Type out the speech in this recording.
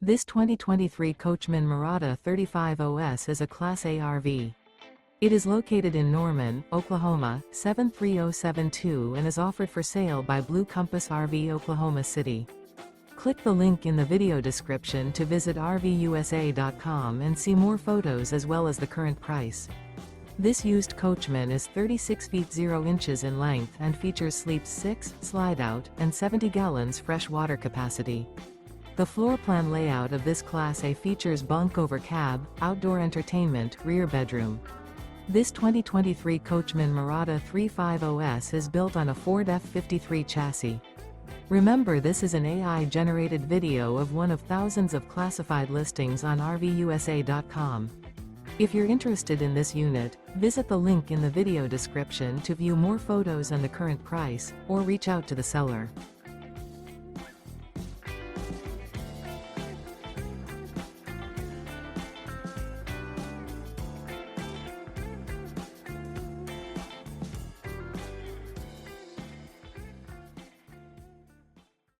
This 2023 Coachmen Mirada 35OS is a Class A RV. It is located in Norman, Oklahoma, 73072 and is offered for sale by Blue Compass RV Oklahoma City. Click the link in the video description to visit RVUSA.com and see more photos as well as the current price. This used Coachman is 36 feet 0 inches in length and features sleeps 6, slide-out, and 70 gallons fresh water capacity. The floor plan layout of this Class A features bunk over cab, outdoor entertainment, rear bedroom. This 2023 Coachmen Mirada 35OS is built on a Ford F53 chassis. Remember, this is an AI-generated video of one of thousands of classified listings on RVUSA.com. If you're interested in this unit, visit the link in the video description to view more photos and the current price, or reach out to the seller.